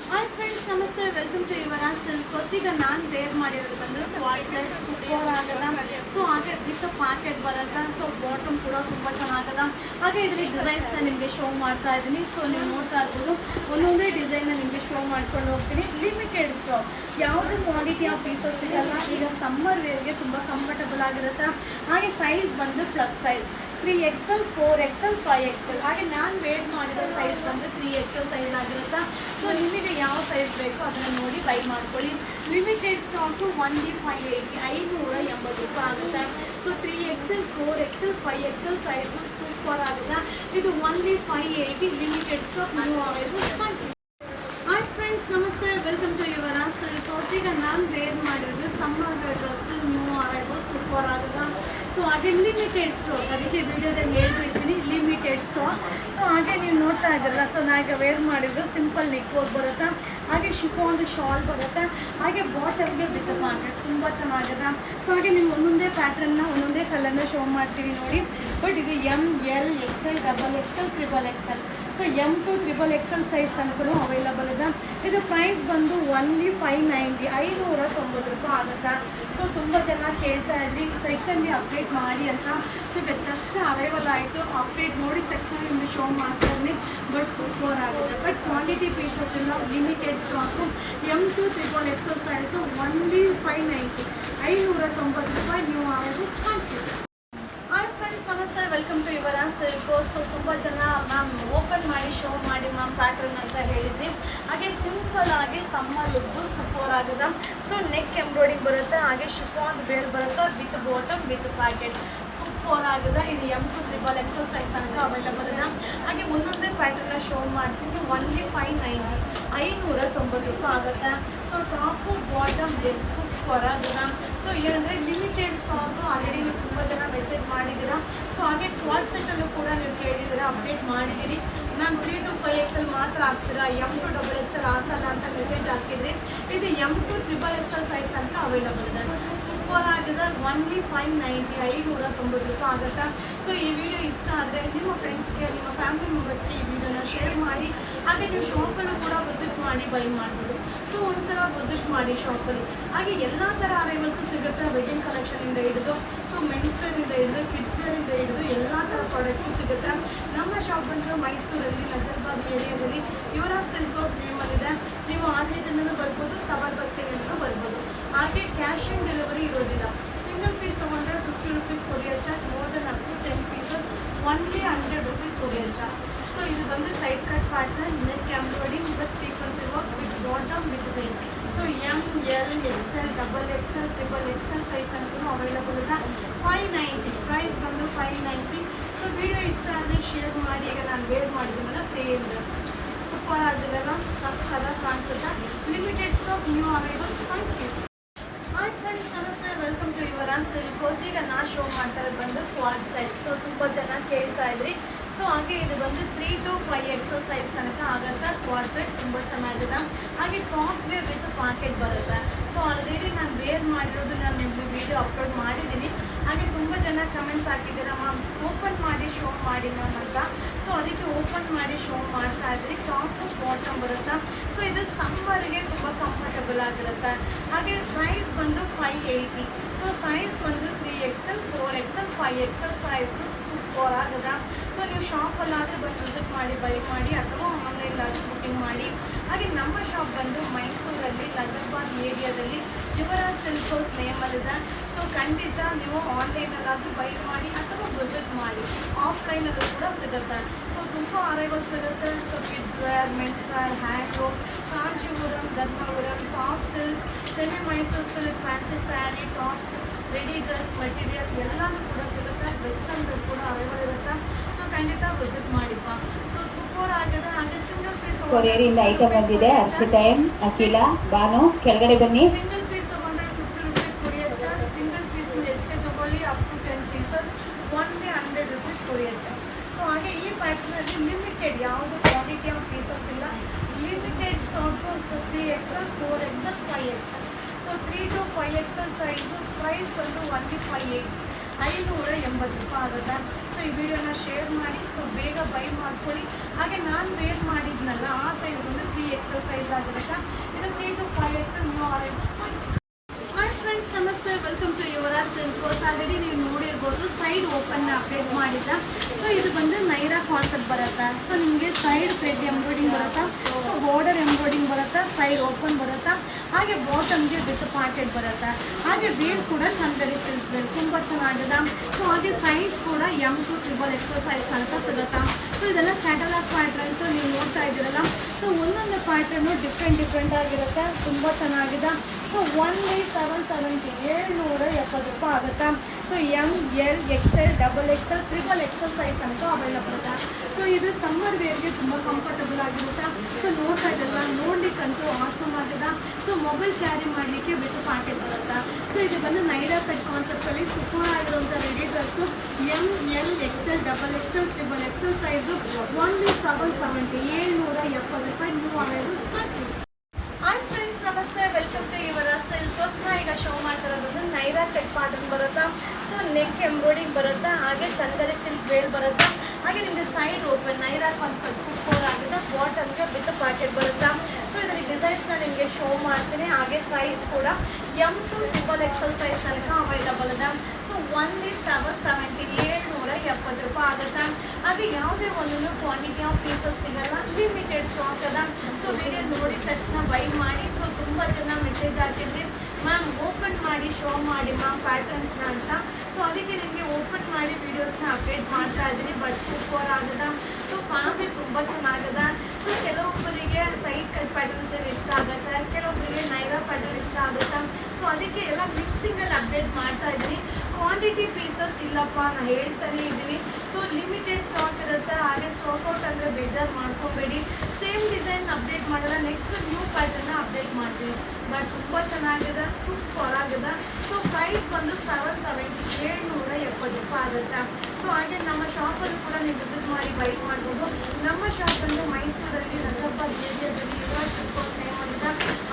Hi friends, ನಮಸ್ತೆ. Welcome to Yuvraj silks. ಈಗ ನಾನು ವೇರ್ ಮಾಡಿರೋದು ಬಂದು ವಾಯ್ಸ್ ಸೂಪರ್ ಆಗಲ್ಲ. ಸೊ ಹಾಗೆ ವಿತ್ ಪಾಕೆಟ್ ಬರುತ್ತೆ. ಸೊ ಬಾಟಮ್ ಕೂಡ ತುಂಬ ಚೆನ್ನಾಗಲ್ಲ. ಹಾಗೆ ಇದ್ರ ಡಿಸೈನ್ಸ್ನ ನಿಮಗೆ ಶೋ ಮಾಡ್ತಾ ಇದ್ದೀನಿ. ಸೊ ನೀವು ನೋಡ್ತಾ ಇರ್ಬೋದು, ಒಂದೊಂದೇ ಡಿಸೈನ್ನ ನಿಮಗೆ ಶೋ ಮಾಡ್ಕೊಂಡು ಹೋಗ್ತೀನಿ. ಲಿಮಿಟೆಡ್ ಸ್ಟಾಕ್, ಯಾವುದೇ ಕ್ವಾಲಿಟಿ ಆಫ್ ಪೀಸಸ್ ಸಿಗಲ್ಲ. ಈಗ ಸಮ್ಮರ್ ವೇರ್ಗೆ ತುಂಬ ಕಂಫರ್ಟಬಲ್ ಆಗಿರುತ್ತೆ. ಹಾಗೆ ಸೈಜ್ ಬಂದು plus size 3XL, 4XL, 5XL. ಹಾಗೆ ನಾನು ವೇರ್ ಮಾಡಿರೋ ಸೈಜ್ ಬಂದು 3XL ಸೈಜ್ ಆಗಿರುತ್ತೆ. ಸೊ ನಿಮಗೆ ಯಾವ ಸೈಜ್ ಬೇಕೋ ಅದನ್ನು ನೋಡಿ ಬೈ ಮಾಡ್ಕೊಳ್ಳಿ. ಲಿಮಿಟೆಡ್ ಸ್ಟಾಕು ಒನ್ಲಿ 580 ರೂಪಾಯಿ ಆಗುತ್ತೆ. So 3XL, 4XL, 5XL size super ಆಗುತ್ತೆ. ಇದು ಒನ್ಲಿ 580 ಲಿಮಿಟೆಡ್ ಸ್ಟಾಕ್. ನೀವು ಹಾಯ್ ಫ್ರೆಂಡ್ಸ್, ನಮಸ್ತೆ. Welcome to Yuvraj silks. ಈಗ ನಾನು ವೇರ್ ಮಾಡಿರೋದು summer dress new arrival super ಆಗುತ್ತೆ. ಸೊ ಹಾಗೆ ಲಿಮಿಟೆಡ್ ಸ್ಟಾಕ್, ಅದಕ್ಕೆ ವಿಡಿಯೋದಲ್ಲಿ ಹೇಳ್ಬಿಡ್ತೀನಿ ಲಿಮಿಟೆಡ್ ಸ್ಟಾಕ್. ಸೊ ಹಾಗೆ ನೀವು ನೋಡ್ತಾ ಇದ್ದೀರಲ್ಲ, ಸೊ ನಾನು ವೇರ್ ಮಾಡಿದ್ರು ಸಿಂಪಲ್ ನೆಕ್ ವರ್ಕ್ ಬರುತ್ತೆ. ಹಾಗೆ ಶಿಫಾನ್ ಶಾಲ್ ಬರುತ್ತೆ. ಹಾಗೆ ಬಾಟಮ್ಗೆ ವಿತ್ ಪಾಕೆಟ್ ತುಂಬ ಚೆನ್ನಾಗಿದೆ. ಸೊ ಹಾಗೆ ನಿಮ್ಗೆ ಒಂದೊಂದೇ ಪ್ಯಾಟ್ರನ್ನ ಒಂದೊಂದೇ ಕಲರ್ನ ಶೋ ಮಾಡ್ತೀವಿ ನೋಡಿ. ಬಟ್ ಇದು ML, XL, XXL, XXL. So M to XXL size ತನಕ ಅವೈಲಬಲ್ ಇದೆ. ಇದು ಪ್ರೈಸ್ ಬಂದು ಒನ್ಲಿ 590, 590 ರೂಪಾಯಿ ಆಗುತ್ತೆ. ಸೊ ತುಂಬ ಜನ ಕೇಳ್ತಾ ಇದ್ರಿ ಸೈಟಲ್ಲಿ ಅಪ್ಡೇಟ್ ಮಾಡಿ ಅಂತ. ಸೊ ಈಗ ಜಸ್ಟ್ ಅರೈವಲ್ ಆಯಿತು. ಅಪ್ಡೇಟ್ ನೋಡಿದ ತಕ್ಷಣ ನಿಮಗೆ ಶೋ ಮಾಡ್ತಾ ಇದ್ದೀನಿ. ಬಟ್ ಸೂಪರ್ ಆಗುತ್ತೆ. ಬಟ್ ಕ್ವಾಂಟಿಟಿ ಪೀಸಸ್ ಇಲ್ಲ, limited stock. M to XXL size only 590, 590 ರೂಪಾಯಿ. ನೀವು ಆಗೋದು ಸಾಕು. ಹಾಯ್ ಫ್ರೆಂಡ್ಸ್, ನಮಸ್ತೆ. Welcome to Yuvraj Silks. So ತುಂಬ ಜನ ಮ್ಯಾಮ್ ಓಪನ್ ಮಾಡಿ ಶೋ ಮಾಡಿ ಮ್ಯಾಮ್ ಪ್ಯಾಟರ್ನ್ ಅಂತ ಹೇಳಿದ್ರಿ. ಹಾಗೆ ಸಿಂಪಲ್ ಆಗಿ ಸಮ್ಮರ್ ಲುಕ್ದು ಸೂಪರ್ ಆಗಿದೆ. ಸೊ ನೆಕ್ ಎಂಬ್ರಾಯ್ಡಿಂಗ್ ಬರುತ್ತೆ. ಹಾಗೆ ಶಿಫಾನ್ ವೇರ್ ಬರುತ್ತೆ with bottom with packet super ಆಗಿದೆ. ಇದು M to XXL ಸೈಜ್ ತನಕ ಅವೈಲಬಲ್ ಇದೆ. ಹಾಗೆ ಒಂದೊಂದೇ ಪ್ಯಾಟರ್ನ ಶೋ ಮಾಡ್ತೀನಿ. ಒನ್ಲಿ 590, 590 ರೂಪಾಯಿ ಆಗುತ್ತೆ. So top bottom wear super ಆಗಿದೆ. ಸೊ ಏನಂದರೆ ಲಿಮಿಟೆಡ್ ಸ್ಟಾಕು. ಆಲ್ರೆಡಿ ನೀವು ತುಂಬ ಜನ ಮೆಸೇಜ್ ಮಾಡಿದ್ದೀರಾ. ಸೊ ಹಾಗೆ ಕ್ವಾಡ್ ಸೆಟ್ಟಲ್ಲೂ ಕೂಡ ನೀವು ಕೇಳಿದ್ದೀರಾ, ಅಪ್ಡೇಟ್ ಮಾಡಿದ್ದೀರಿ. ಮ್ಯಾಮ್ 3 to 5XL ಮಾತ್ರ ಆಗ್ತೀರಾ, M to XXL ಹಾಕಲ್ಲ ಅಂತ ಮೆಸೇಜ್ ಹಾಕಿದ್ರಿ. ಇದು M to XXL ಸೈಜ್ ತನಕ ಅವೈಲಬಲ್ ಇದೆ. ಸೂಪರ್ ಆಗಿದೆ. ಒನ್ಲಿ 590, 590 ರೂಪಾಯಿ ಆಗುತ್ತೆ. ಸೊ ಈ ವಿಡಿಯೋ ಇಷ್ಟ ಆದರೆ ನಿಮ್ಮ ಫ್ರೆಂಡ್ಸ್ಗೆ, ನಿಮ್ಮ ಫ್ಯಾಮಿಲಿ ಮೆಂಬರ್ಸ್ಗೆ ಈ ವಿಡಿಯೋನ ಶೇರ್ ಮಾಡಿ. ಹಾಗೆ ನೀವು ಶಾಪಲ್ಲೂ ಕೂಡ ವಿಸಿಟ್ ಮಾಡಿ ಬೈ ಮಾಡ್ಬೋದು. ಸೊ ಒಂದ್ಸಲ ವಿಸಿಟ್ ಮಾಡಿ ಶಾಪಲ್ಲಿ. ಹಾಗೆ ಎಲ್ಲ ಥರ ಅರೈವಲ್ಸು ಸಿಗುತ್ತೆ. ವೆಡ್ಡಿಂಗ್ ಕಲೆಕ್ಷನಿಂದ ಹಿಡಿದು, ಸೊ ಮೆನ್ಸ್ ವೇರಿಂದ ಹಿಡಿದು, ಕಿಡ್ಸ್ ವೇರಿಂದ ಹಿಡಿದು ಎಲ್ಲ ಥರ ಪ್ರಾಡಕ್ಟು ಸಿಗುತ್ತೆ. ನಮ್ಮ ಶಾಪ್ ಬಂದು ಮೈಸೂರಲ್ಲಿ ನಜರ್ಬಾದ್ ಏರಿಯಾದಲ್ಲಿ ಯುವರಾಜ್ ಸಿಲ್ಕ್ಸ್ ನೇಮಲ್ಲಿದೆ. ನೀವು ಆರ್ನೇದಿಂದಲೂ ಬರ್ಬೋದು, ಸಬರ್ ಬಸ್ ಸ್ಟ್ಯಾಂಡಿಂದಲೂ ಬರ್ಬೋದು. ಹಾಗೆ ಕ್ಯಾಶ್ ಆನ್ ಡೆಲಿವರಿ ಇರೋದಿಲ್ಲ. ಸಿಂಗಲ್ ಪೀಸ್ ತೊಗೊಂಡ್ರೆ 50 rupees courier charge. More than up to 10 pieces only 100 rupees courier charge. So ಇದು ಬಂದು side cut pattern, neck embroidering with sequence work with bottom with wear. So M, L, XL, XXL, XXL size ತನಕ available ಇದೆ. 590 price ಬಂದು 590. So video ಇಷ್ಟ ಆದರೆ share ಮಾಡಿ. ಈಗ ನಾನು ವೇರ್ ಮಾಡಿದ್ದೀನಲ್ಲ ಸೇಮ್ ಡ್ರೆಸ್ ಸೂಪರ್ ಆಗಿರಲ್ಲ, ಸಕ್ಕದ ಕಾಣಿಸುತ್ತೆ. Limited stock, new arrivals. Thank you. Hi friends, ನಮಸ್ತೆ. Welcome to Yuvraj silks. ಈಗ ನಾನು ಶೋ ಮಾಡ್ತಾ ಇರೋದು ಬಂದು ಕ್ವಾಡ್ ಸೆಟ್. ಸೊ ತುಂಬ ಜನ ಕೇಳ್ತಾ ಇದ್ರಿ. ಸೊ ಹಾಗೆ ಇದು ಬಂದು 3 to 5XL ಸೈಜ್ ತನಕ ಆಗುತ್ತೆ. ಕ್ವಾಡ್ ಸೆಟ್ ತುಂಬ ಚೆನ್ನಾಗಿದೆ. ಹಾಗೆ ಟಾಪ್ ವೇರ್ ವಿತ್ ಪಾಕೆಟ್ ಬರುತ್ತೆ. ಸೊ ಆಲ್ರೆಡಿ ನಾನು ವೇರ್ ಮಾಡಿರೋದು ನಾನು ನಿಮಗೆ ವಿಡಿಯೋ ಅಪ್ಲೋಡ್ ಮಾಡಿದ್ದೀನಿ. ಹಾಗೆ ತುಂಬ ಜನ ಕಮೆಂಟ್ಸ್ ಹಾಕಿದ್ದೀರಾ, ಮ್ಯಾಮ್ ಓಪನ್ ಮಾಡಿ ಶೋ ಮಾಡಿ ಮ್ಯಾಮ್ ಅಂತ. ಸೊ ಅದಕ್ಕೆ ಓಪನ್ ಮಾಡಿ ಶೋ ಮಾಡ್ತಾ ಇದ್ರಿ. ಟಾಪು ಬಾಟಮ್ ಬರುತ್ತೆ. ಸೊ ಇದು ಸಮ್ಮರ್ಗೆ ತುಂಬ ಕಂಫರ್ಟಬಲ್ ಆಗಿರುತ್ತೆ. ಹಾಗೆ ಪ್ರೈಸ್ ಬಂದು 580. ಸೊ ಸೈಜ್ ಬಂದು 3XL, 4XL, 5XL size super ಆಗಿದೆ. ಸೊ ನೀವು ಶಾಪಲ್ಲಾದರೆ ಬಂದು ವಿಸಿಟ್ ಮಾಡಿ ಬೈ ಮಾಡಿ, ಅಥವಾ ಆನ್ಲೈನ್ಲಾದರೂ ಬುಕ್ಕಿಂಗ್ ಮಾಡಿ. ಹಾಗೆ ನಮ್ಮ ಶಾಪ್ ಬಂದು ಮೈಸೂರಲ್ಲಿ ನಜರ್ಬಾದ್ ಏರಿಯಾದಲ್ಲಿ ಯುವರಾಜ್ ಸಿಲ್ಕ್ಸ್ ನೇಮಲ್ಲಿದೆ. ಸೊ ಖಂಡಿತ ನೀವು ಆನ್ಲೈನಲ್ಲಾದರೂ ಬೈ ಮಾಡಿ ಅಥವಾ ವಿಸಿಟ್ ಮಾಡಿ. ಆಫ್ಲೈನಲ್ಲೂ ಕೂಡ ಸಿಗುತ್ತೆ. ಸೊ ತುಂಬ ಅರೈವಲ್ ಸಿಗುತ್ತೆ. So kids wear, men's wear, handloom, Kanchipuram, Dharmavaram, soft silk, semi Mysuru silk, fancy saree, tops, ready dress material ಎಲ್ಲನೂ ಕೂಡ ಸಿಗುತ್ತೆ. ವೆಸ್ಟರ್ನ್ ಕೂಡ ಅವೈಲಬಲ್ ಇರುತ್ತೆ. ಸೊ ಖಂಡಿತ ವಿಸಿಟ್ ಮಾಡಿಪ್ಪ. ಸೊ ಸೂಪರ್ ಆಗಿದೆ. ಹಾಗೆ ಸಿಂಗಲ್ ಪೀಸ್ ಕೊರಿಯರಿಂದ ಐಟಮ್ ಬಂದಿದೆ. ಅರ್ಷಿತಾ, ಅಖಿಲ, ಬಾನು ಕೆಳಗಡೆ ಬನ್ನಿ. ಸಿಂಗಲ್ ಪೀಸ್ ತೊಗೊಂಡ್ರೆ 50 rupees courier charge. Single piece ಎಷ್ಟೇ ತೊಗೊಳ್ಳಿ, up to 10 pieces only 100 rupees courier charge. So ಹಾಗೆ ಈ ಪ್ಯಾಟರ್ನಲ್ಲಿ ಲಿಮಿಟೆಡ್, ಯಾವುದು ಕ್ವಾಂಟಿಟಿ ಆಫ್ ಪೀಸಸ್ ಇಲ್ಲ, limited stock. So 3XL, 4XL, 5XL. So 3 to 5XL size price ಬಂದು ಒನ್ಲಿ 580, 580 ರೂಪಾಯಿ ಆಗುತ್ತೆ. ಸೊ ಈ ವಿಡಿಯೋನ ಶೇರ್ ಮಾಡಿ. ಸೊ ಬೇಗ ಬೈ ಮಾಡ್ಕೊಳ್ಳಿ. ಹಾಗೆ ನಾನು ವೇರ್ ಮಾಡಿದ್ನಲ್ಲ ಆ ಸೈಜ್ ಬಂದು 3XL ಸೈಜ್ ಆಗಿರುತ್ತೆ. ಇದು 3 to 5XL ನೀವು ಆರ್ಡರ್. ಹಾಯ್ ಫ್ರೆಂಡ್ಸ್, ನಮಸ್ತೆ, welcome to Yuvraj Silks. Already ನೀವು ನೋಡಿರ್ಬೋದು ಸೈಡ್ ಓಪನ್ ಅಪ್ಡೇಟ್ ಮಾಡಿದ್ದ. ಸೊ ಇದು ಬಂದು ನೈರಾ ಕಾನ್ಸೆಪ್ಟ್ ಬರುತ್ತೆ. ಸೊ ನಿಮಗೆ ಸೈಡ್ ಪೇಜ್ ಎಂಬ್ರಾಯ್ಡಿಂಗ್ ಬರುತ್ತಾ, ಬಾರ್ಡರ್ ಎಂಬ್ರಾಯ್ಡಿಂಗ್ ಬರುತ್ತಾ, ಸೈಡ್ ಓಪನ್ ಬರುತ್ತಾ, ಹಾಗೆ ಬಾಟಮ್ಗೆ ವಿತ್ ಪಾಕೆಟ್ ಬರುತ್ತೆ. ಹಾಗೆ ವೇಲ್ ಕೂಡ ಚಂದರಿ ಸಿಲ್ಕ್ ವೇಲ್ ತುಂಬ ಚೆನ್ನಾಗಿದೆ. ಸೊ ಹಾಗೆ ಸೈಜ್ ಕೂಡ M to XXL ಸೈಜ್ ತನಕ ಸಿಗುತ್ತಾ. ಸೊ ಇದೆಲ್ಲ ಕ್ಯಾಟಲಾಗ್ ಪ್ಯಾಟ್ರನ್ಸು ನೀವು ನೋಡ್ತಾ ಇದ್ದೀರಲ್ಲ. ಸೊ ಒಂದೊಂದು ಪ್ಯಾಟ್ರನ್ನು ಡಿಫ್ರೆಂಟ್ ಆಗಿರುತ್ತೆ, ತುಂಬ ಚೆನ್ನಾಗಿದೆ. ಸೊ 1/770 770 ರೂಪಾಯಿ ಆಗುತ್ತಾ. So M, L, XL, XXL, XXL size ತನಕ ಅವೈಲಬಲ್ ಇದೆ. ಸೊ ಇದು ಸಮ್ಮರ್ ವೇರ್ಗೆ ತುಂಬ ಕಂಫರ್ಟಬಲ್ ಆಗಿರುತ್ತೆ. ಸೊ ನೋಡ್ತಾ ಇದೆಲ್ಲ ನೋಡ್ಲಿಕ್ಕಂತೂ ಆಸಮ್ ಆಗಿದೆ. ಸೊ ಮೊಬೈಲ್ ಕ್ಯಾರಿ ಮಾಡಲಿಕ್ಕೆ ವಿತ್ ಪ್ಯಾಕೆಟ್ ಬರುತ್ತೆ. ಸೊ ಇದು ಬಂದು ನೈರಾ ಕಟ್ ಕಾನ್ಸೆಪ್ಟಲ್ಲಿ ಸೂಪರ್ ಆಗಿರುವಂಥ ready dress M, L, XL, XXL, XXL size 1/770 770 ರೂಪಾಯಿ ನೀವು ಅವೈಲಬಲ್. ಹಾಯ್ ಫ್ರೆಂಡ್ಸ್, ನಮಸ್ತೆ, ವೆಲ್ಕಮ್ ಟು ಯುವರಾಜ್ ಸಿಲ್ಕ್ಸ್. ಈಗ ಶೋ ಮಾಡ್ತಿರೋದು ನೈರಾ ಕಟ್ ಪ್ಯಾಟರ್ನ್ ಬರುತ್ತಾ. ಸೊ ನೆಕ್ ಎಂಬ್ರಾಯ್ಡಿಂಗ್ ಬರುತ್ತಾ, ಹಾಗೆ ಚಂದರಿ ಸಿಲ್ಕ್ ವೇಲ್ ಬರುತ್ತಾ, ಹಾಗೆ ನಿಮಗೆ side open Naira concept super ಆಗಿದೆ. ಬಾಟಮ್ಗೆ ವಿತ್ ಪ್ಯಾಕೆಟ್ ಬರುತ್ತಾ. ಸೊ ಇದರಲ್ಲಿ ಡಿಸೈನ್ಸ್ನ ನಿಮಗೆ ಶೋ ಮಾಡ್ತೀನಿ. ಹಾಗೆ ಸೈಜ್ ಕೂಡ M to XXL ಸೈಜ್ ತನಕ ಅವೈಲಬಲ್ ಇದೆ. ಸೊ 1/770 770 ರೂಪಾಯಿ ಆಗುತ್ತೆ. ಹಾಗೆ ಯಾವುದೇ ಒಂದು ಕ್ವಾಂಟಿಟಿ ಆಫ್ ಪೀಸಸ್ ಸಿಗಲ್ಲ, ಲಿಮಿಟೆಡ್ ಸ್ಟಾಕ್ ಅದ. ಸೊ ವಿಡಿಯೋ ನೋಡಿದ ತಕ್ಷಣ ಬೈ ಮಾಡಿ. ಸೊ ತುಂಬ ಜನ ಮೆಸೇಜ್ ಹಾಕಿದ್ರಿ, ಮ್ಯಾಮ್ ಓಪನ್ ಮಾಡಿ ಶೋ ಮಾಡಿ ಮ್ಯಾಮ್ ಪ್ಯಾಟರ್ನ್ಸ್ನ ಅಂತ. ಸೊ ಅದಕ್ಕೆ ನಿಮಗೆ ಓಪನ್ ಮಾಡಿ ವೀಡಿಯೋಸ್ನ ಅಪ್ಡೇಟ್ ಮಾಡ್ತಾ ಇದ್ದೀನಿ. ಬಟ್ ಸೂಪರ್ ಆಗಿದೆ. ಸೊ ಫ್ಯಾಬ್ರಿಕ್ ತುಂಬ ಚೆನ್ನಾಗಿದೆ. ಸೊ ಕೆಲವೊಬ್ಬರಿಗೆ ಸೈಡ್ ಕಟ್ ಪ್ಯಾಟರ್ನ್ಸ್ ಇಷ್ಟ ಆಗುತ್ತೆ, ಕೆಲವೊಬ್ಬರಿಗೆ ನೈರಾ ಪ್ಯಾಟರ್ನ್ ಇಷ್ಟ ಆಗುತ್ತೆ. ಸೊ ಅದಕ್ಕೆ ಎಲ್ಲ ಮಿಕ್ಸಿಂಗಲ್ಲಿ ಅಪ್ಡೇಟ್ ಮಾಡ್ತಾ ಇದ್ದೀನಿ. ಕ್ವಾಂಟಿಟಿ ಪೀಸಸ್ ಇಲ್ಲಪ್ಪ, ನಾನು ಹೇಳ್ತಾನೆ ಇದ್ದೀನಿ. ಸೊ ಲಿಮಿಟೆಡ್ ಸ್ಟಾಕ್ ಇರುತ್ತೆ. ಹಾಗೆ ಸ್ಟಾಕ್ ಔಟ್ ಅಂದರೆ ಬೇಜಾರು ಮಾಡ್ಕೋಬೇಡಿ. ಸೇಮ್ ಡಿಸೈನ್ ಅಪ್ಡೇಟ್ ಮಾಡಲ್ಲ, ನೆಕ್ಸ್ಟ್ ನ್ಯೂ ಪ್ಯಾಟರ್ನ ಅಪ್ಡೇಟ್ ಮಾಡ್ತೀವಿ. ಬಟ್ ತುಂಬ ಚೆನ್ನಾಗಿದೆ, ಸೂಪರ್ ಆಗಿದೆ. ಸೊ ಪ್ರೈಸ್ ಬಂದು 770 770 ರೂಪಾಯಿ ಆಗುತ್ತೆ. ಸೊ ಹಾಗೆ ನಮ್ಮ ಶಾಪಲ್ಲಿ ಕೂಡ ನೀವು ವಿಸಿಟ್ ಮಾಡಿ ಬೈ ಮಾಡ್ಬೋದು. ನಮ್ಮ ಶಾಪ್ ಬಂದು ಮೈಸೂರಲ್ಲಿ ನಸಪ್ಪ ಏರಿಯಾದಲ್ಲಿ ಯುವರಾಜ್ ಸಿಲ್ಕ್ಸ್ ನೇಮ್ ಅಂತ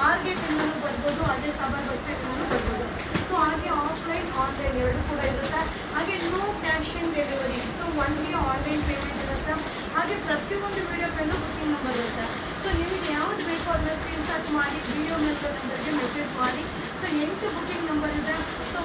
ಆರ್ಗೇಟಿಂದಲೂ ಬರ್ಬೋದು, ಹಾಗೆ ಸಬರ್ ಬಸ್ ಸ್ಟ್ಯಾಂಡಿಂದಲೂ ಬರ್ಬೋದು. ಸೊ ಹಾಗೆ ಆಫ್ಲೈನ್ ಆನ್ಲೈನ್ ಎರಡು ಕೂಡ ಇರುತ್ತೆ. ಹಾಗೆ no cash on delivery. So only online payment ಇರುತ್ತೆ. ಹಾಗೆ ಪ್ರತಿಯೊಂದು ವೀಡಿಯೋ ಮೇಲೂ ಬುಕಿಂಗ್ ನಂಬರ್ ಇರುತ್ತೆ. ಸೊ ನಿಮಗೆ ಯಾವ್ದು ಬೇಕೋ ಅದನ್ನ ಸ್ಕ್ರೀನ್ಶಾಟ್ ಮಾಡಿ ವಿಡಿಯೋ ನಂಬರ್ಗೆ ಮೆಸೇಜ್ ಮಾಡಿ. ಸೊ 8 ಬುಕಿಂಗ್ ನಂಬರ್ ಇದೆ. ಸೊ